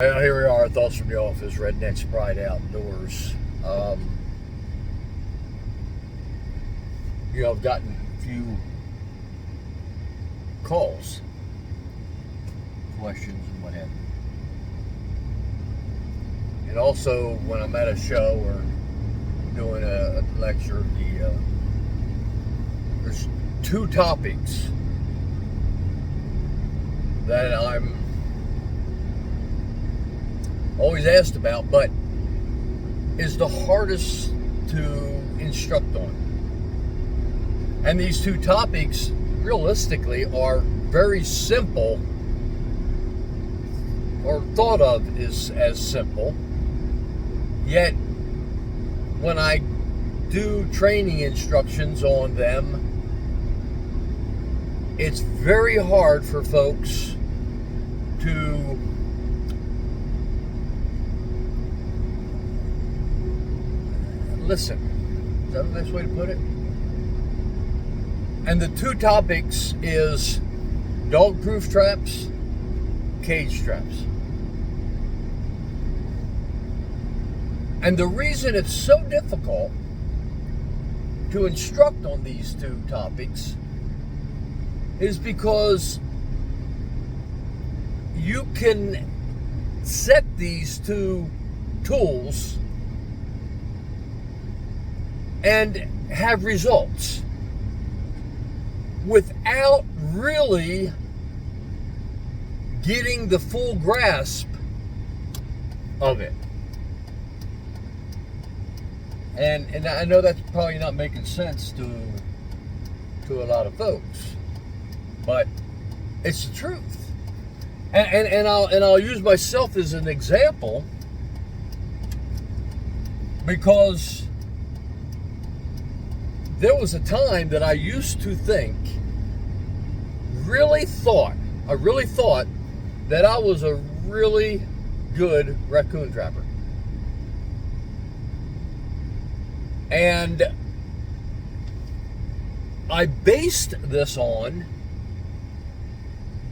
Well, here we are, Thoughts from the Office, Redneck's Pride Outdoors. I've gotten a few calls, questions, and what have you. And also, when I'm at a show or doing a lecture, there's two topics that I'm always asked about, but is the hardest to instruct on. And these two topics, realistically, are very simple, or thought of as simple, yet when I do training instructions on them, it's very hard for folks to listen. Is that the best way to put it? And the two topics is dog-proof traps, cage traps. And the reason it's so difficult to instruct on these two topics is because you can set these two tools and have results without really getting the full grasp of it. And I know that's probably not making sense to a lot of folks, but it's the truth. And I'll use myself as an example, because there was a time that I used to think, I really thought that I was a really good raccoon trapper. And I based this on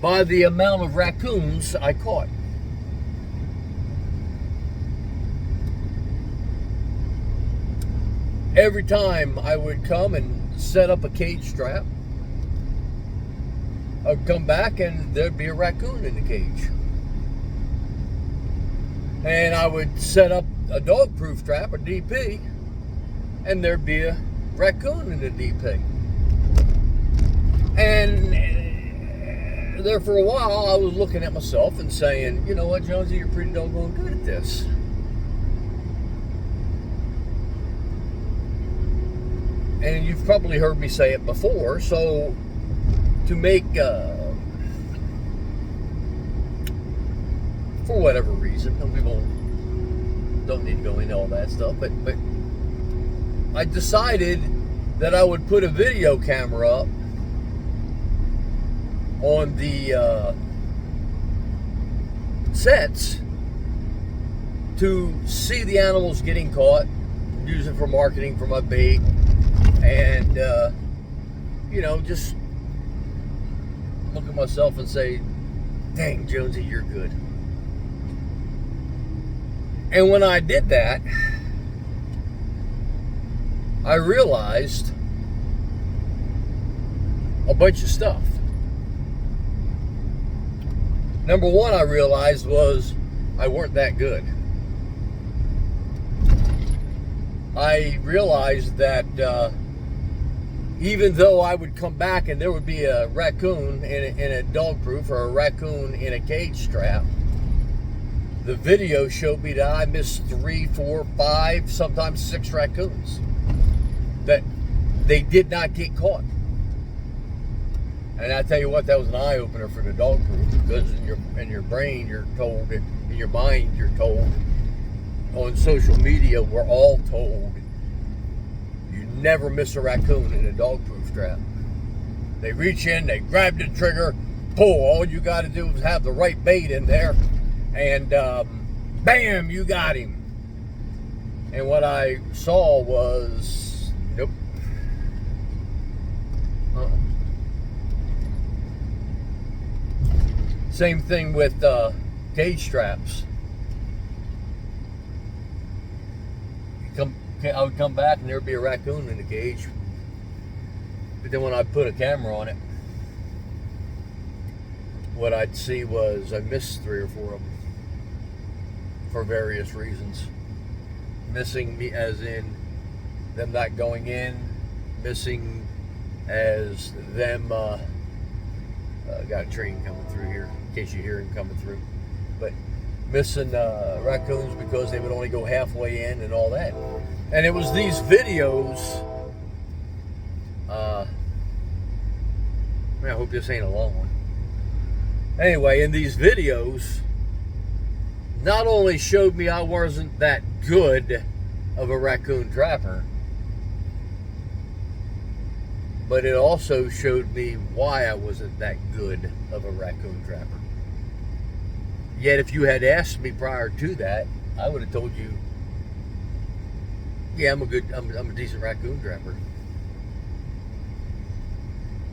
by the amount of raccoons I caught. Every time I would come and set up a cage trap, I'd come back and there'd be a raccoon in the cage. And I would set up a dog-proof trap, a DP, and there'd be a raccoon in the DP. And there for a while, I was looking at myself and saying, you know what, Jonesy, you're pretty doggone good at this. And you've probably heard me say it before, so to make, for whatever reason, and we don't need to go into all that stuff, but I decided that I would put a video camera up on the sets to see the animals getting caught, use it for marketing for my bait, and just look at myself and say, dang, Jonesy, you're good. And when I did that, I realized a bunch of stuff. Number one, I realized was I weren't that good. I realized that even though I would come back and there would be a raccoon in a dog proof or a raccoon in a cage trap, the video showed me that I missed 3, 4, 5, sometimes 6 raccoons that they did not get caught. And I tell you what, that was an eye opener for the dog proof, because in your brain you're told, in your mind you're told, on social media we're all told, you never miss a raccoon in a dog-proof trap. They reach in, they grab the trigger, pull. All you got to do is have the right bait in there, and bam, you got him. And what I saw was, nope. Same thing with cage straps. I would come back and there'd be a raccoon in the cage. But then when I put a camera on it, what I'd see was I missed 3 or 4 of them for various reasons. Missing me as in them not going in, missing as them got a train coming through here in case you hear him coming through, but missing raccoons because they would only go halfway in and all that. And it was these videos. I hope this ain't a long one. Anyway, in these videos, not only showed me I wasn't that good of a raccoon trapper, but it also showed me why I wasn't that good of a raccoon trapper. Yet if you had asked me prior to that, I would have told you, yeah, I'm a decent raccoon trapper.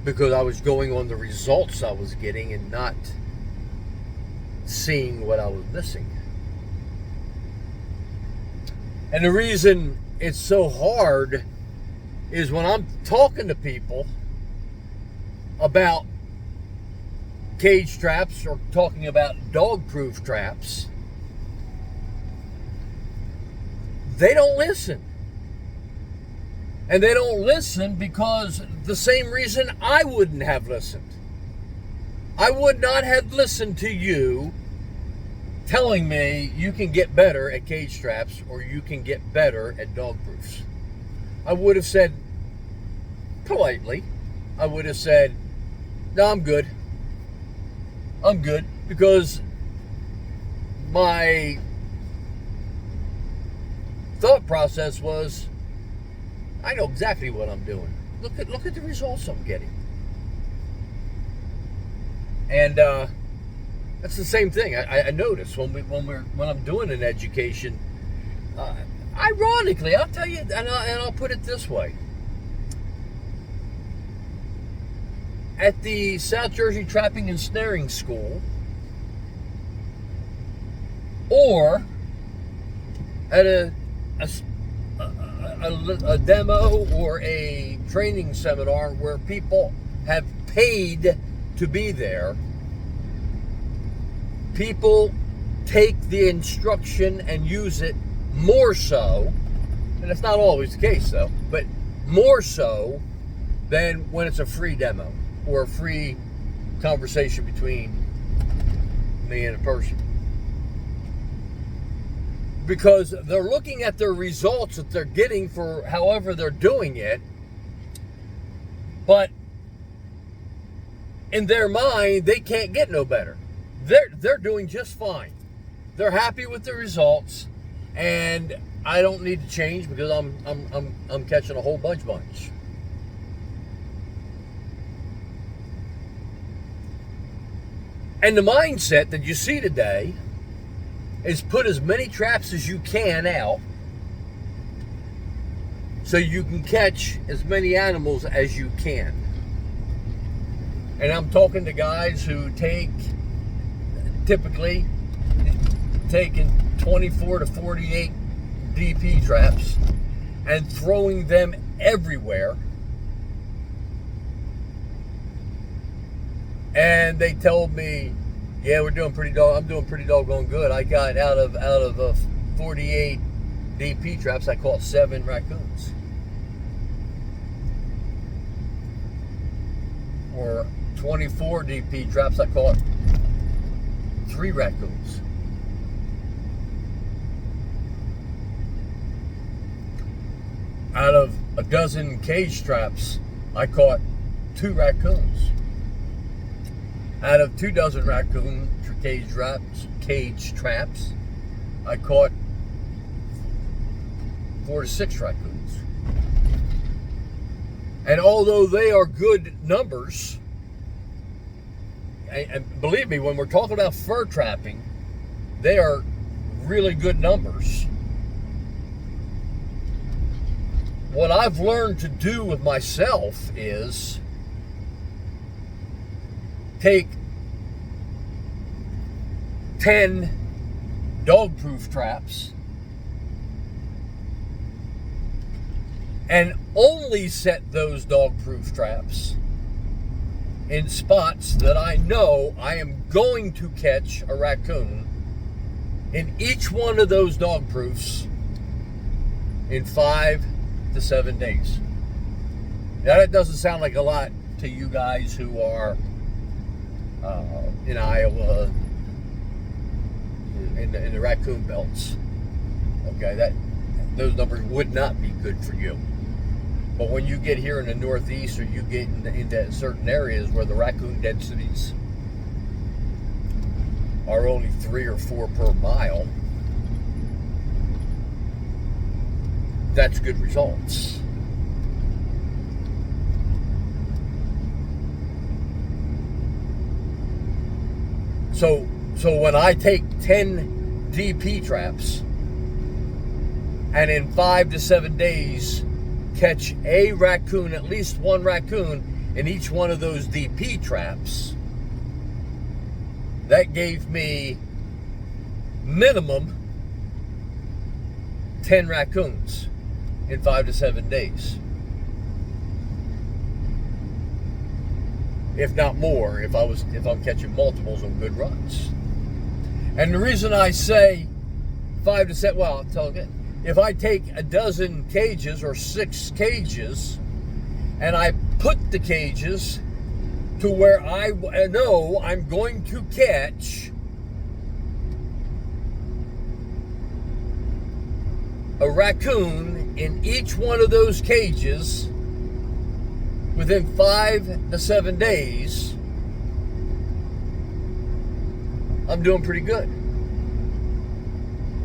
Because I was going on the results I was getting and not seeing what I was missing. And the reason it's so hard is when I'm talking to people about cage traps or talking about dog-proof traps, they don't listen. And they don't listen because the same reason I wouldn't have listened. I would not have listened to you telling me you can get better at cage traps or you can get better at dog proofs. I would have said, politely, I would have said, no, I'm good. I'm good. Because my thought process was, I know exactly what I'm doing. Look at the results I'm getting. And that's the same thing. I notice when I'm doing an education. Ironically, I'll tell you, and I'll put it this way: at the South Jersey Trapping and Snaring School, or at a demo or a training seminar where people have paid to be there, people take the instruction and use it more so, and it's not always the case though, but more so than when it's a free demo or a free conversation between me and a person. Because they're looking at their results that they're getting for however they're doing it, but in their mind, they can't get no better. They're doing just fine. They're happy with the results, and I don't need to change because I'm catching a whole bunch. And the mindset that you see today is put as many traps as you can out so you can catch as many animals as you can. And I'm talking to guys who typically taking 24 to 48 DP traps and throwing them everywhere. And they told me, yeah, I'm doing pretty doggone good. I got out of 48 DP traps, I caught 7 raccoons. Or 24 DP traps, I caught 3 raccoons. Out of a dozen cage traps, I caught 2 raccoons. Out of 2 dozen raccoon cage traps, I caught 4 to 6 raccoons. And although they are good numbers, and believe me, when we're talking about fur trapping, they are really good numbers. What I've learned to do with myself is take 10 dog-proof traps and only set those dog-proof traps in spots that I know I am going to catch a raccoon in each one of those dog proofs in 5 to 7 days. Now, that doesn't sound like a lot to you guys who are in Iowa, in the raccoon belts. Okay, those numbers would not be good for you. But when you get here in the Northeast, or you get into certain areas where the raccoon densities are only 3 or 4 per mile, that's good results. So when I take 10 DP traps and in 5 to 7 days catch a raccoon, at least one raccoon in each one of those DP traps, that gave me minimum 10 raccoons in 5 to 7 days. If not more, if I'm catching multiples on good runs. And the reason I say 5 to 7, well, I'll tell you again, if I take a dozen cages or 6 cages and I put the cages to where I know I'm going to catch a raccoon in each one of those cages within 5 to 7 days, I'm doing pretty good.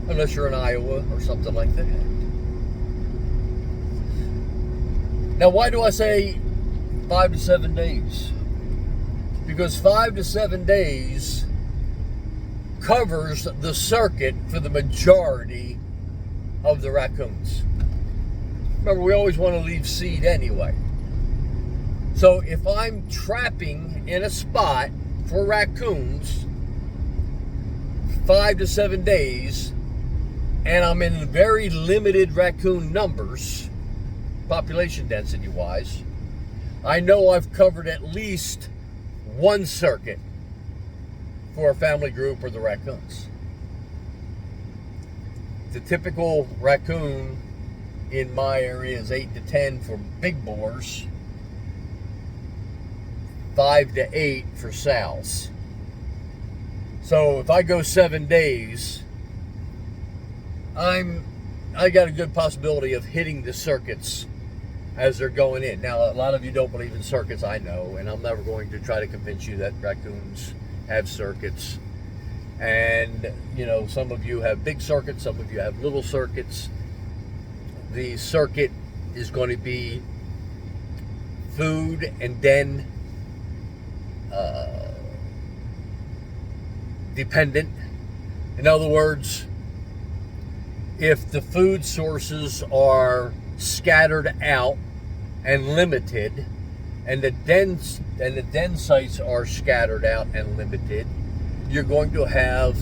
Unless you're in Iowa or something like that. Now, why do I say 5 to 7 days? Because 5 to 7 days covers the circuit for the majority of the raccoons. Remember, we always want to leave seed anyway. So if I'm trapping in a spot for raccoons 5 to 7 days, and I'm in very limited raccoon numbers, population density wise, I know I've covered at least one circuit for a family group or the raccoons. The typical raccoon in my area is 8 to 10 for big boars, 5 to 8 for sows. So if I go 7 days, I got a good possibility of hitting the circuits as they're going in. Now, a lot of you don't believe in circuits, I know, and I'm never going to try to convince you that raccoons have circuits. And, you know, some of you have big circuits, some of you have little circuits. The circuit is going to be food and den dependent. In other words, if the food sources are scattered out and limited, and the den sites are scattered out and limited, you're going to have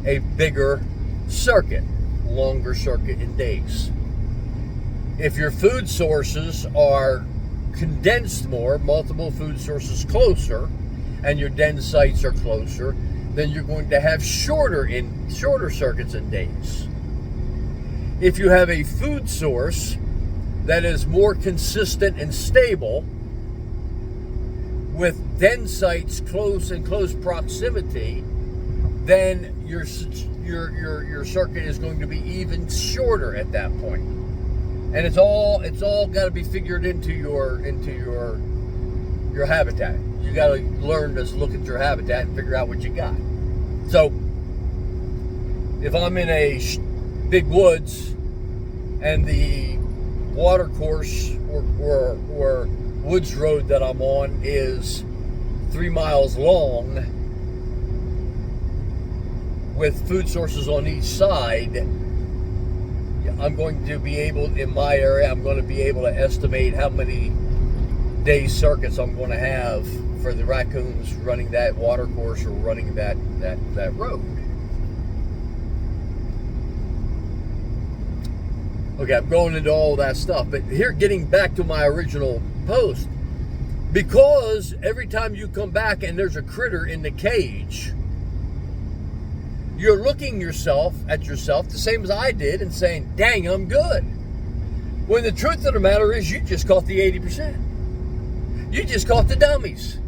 a bigger circuit, longer circuit in days. If your food sources are condensed more, multiple food sources closer, and your den sites are closer, then you're going to have shorter circuits in days. If you have a food source that is more consistent and stable, with den sites close proximity, then your circuit is going to be even shorter at that point. And it's all got to be figured into your habitat. You got to learn to look at your habitat and figure out what you got. So if I'm in a big woods and the water course or woods road that I'm on is 3 miles long with food sources on each side, I'm going to be able, in my area, I'm going to be able to estimate how many day circuits I'm going to have for the raccoons running that water course or running that road. Okay, I'm going into all that stuff, but here, getting back to my original post, because every time you come back and there's a critter in the cage, you're looking at yourself the same as I did and saying, dang, I'm good. When the truth of the matter is, you just caught the 80%. You just caught the dummies.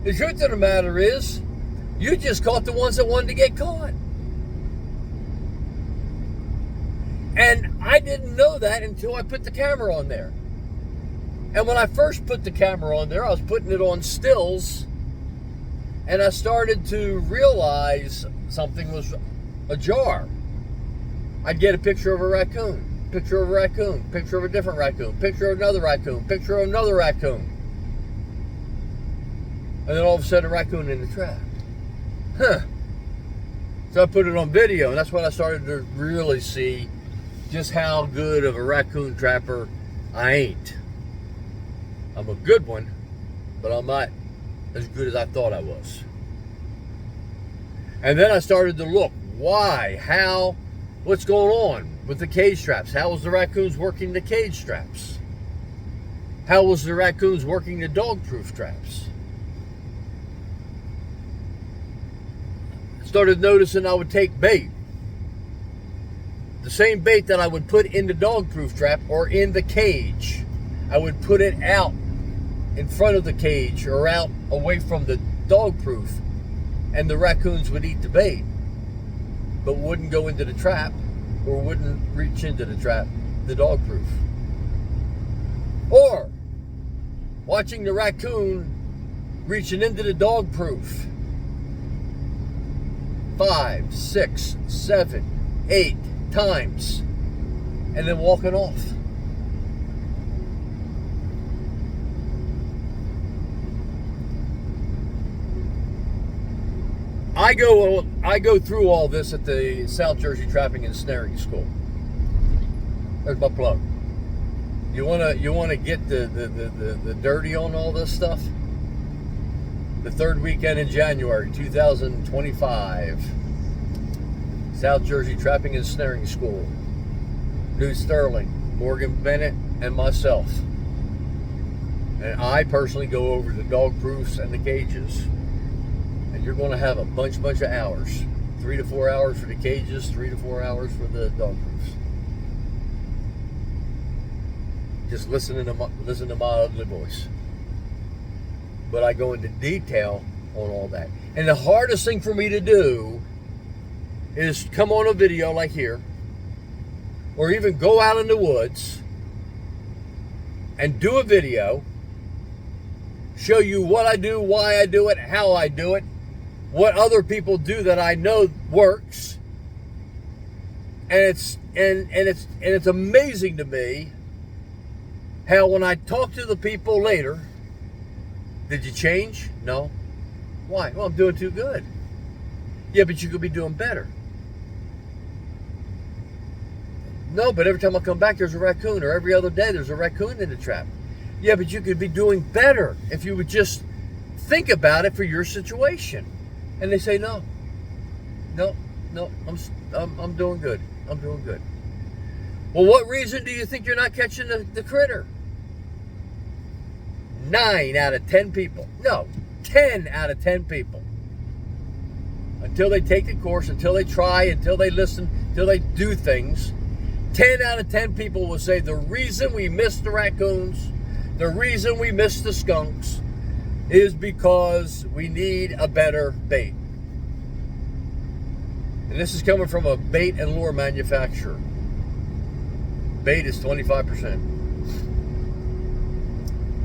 The truth of the matter is, you just caught the ones that wanted to get caught. And I didn't know that until I put the camera on there. And when I first put the camera on there, I was putting it on stills, and I started to realize something was ajar. I'd get a picture of a raccoon, picture of a raccoon, picture of a different raccoon, picture of another raccoon, picture of another raccoon. And then all of a sudden, a raccoon in the trap. So I put it on video, and that's when I started to really see just how good of a raccoon trapper I ain't. I'm a good one, but I'm not as good as I thought I was. And then I started to look, why, how, what's going on with the cage traps? How was the raccoons working the cage traps? How was the raccoons working the dog-proof traps? Started noticing I would take bait. The same bait that I would put in the dog-proof trap or in the cage, I would put it out in front of the cage or out away from the dog-proof, and the raccoons would eat the bait, but wouldn't go into the trap or wouldn't reach into the trap, the dog-proof. Or watching the raccoon reaching into the dog-proof 5, 6, 7, 8 times, and then walking off. I go through all this at the South Jersey Trapping and Snaring School. There's my plug. You wanna get the dirty on all this stuff? The third weekend in January 2025. South Jersey Trapping and Snaring School. New Sterling, Morgan Bennett, and myself. And I personally go over the dog proofs and the cages. And you're going to have a bunch of hours. 3 to 4 hours for the cages, 3 to 4 hours for the dog proofs. Just listen to my ugly voice. But I go into detail on all that. And the hardest thing for me to do is come on a video like here, or even go out in the woods and do a video, show you what I do, why I do it, how I do it, what other people do that I know works. And it's amazing to me how when I talk to the people later, did you change? No. Why? Well, I'm doing too good. Yeah, but you could be doing better. No, but every time I come back, there's a raccoon, or every other day, there's a raccoon in the trap. Yeah, but you could be doing better if you would just think about it for your situation. And they say, no, I'm doing good. I'm doing good. Well, what reason do you think you're not catching the critter? 9 out of 10 people. No, 10 out of 10 people. Until they take the course, until they try, until they listen, until they do things, 10 out of 10 people will say the reason we missed the raccoons, the reason we missed the skunks, is because we need a better bait. And this is coming from a bait and lure manufacturer. Bait is 25%.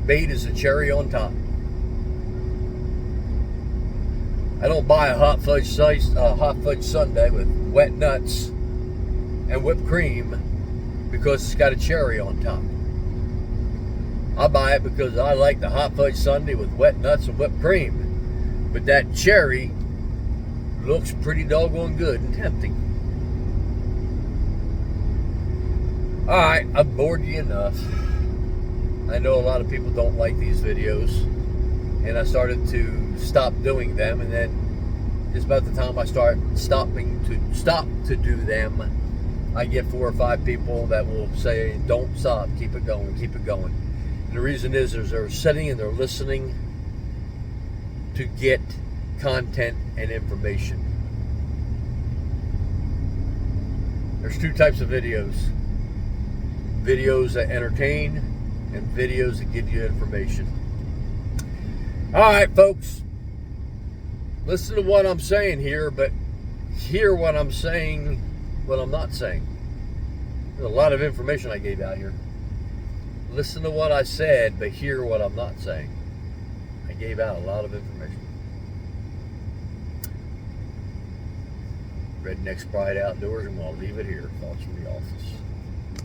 Bait is a cherry on top. I don't buy a hot fudge sundae with wet nuts and whipped cream because it's got a cherry on top. I buy it because I like the hot fudge sundae with wet nuts and whipped cream. But that cherry looks pretty doggone good and tempting. Alright, I've bored you enough. I know a lot of people don't like these videos, and I started to stop doing them, and then just about the time I stop to do them, I get 4 or 5 people that will say, don't stop, keep it going, keep it going. And the reason is they're sitting and they're listening to get content and information. There's 2 types of videos. Videos that entertain and videos that give you information. All right, folks. Listen to what I'm saying here, but hear what I'm saying, what I'm not saying. There's a lot of information I gave out here. Listen to what I said, but hear what I'm not saying. I gave out a lot of information. Redneck's Pride Outdoors, and we'll leave it here. Thoughts from the office.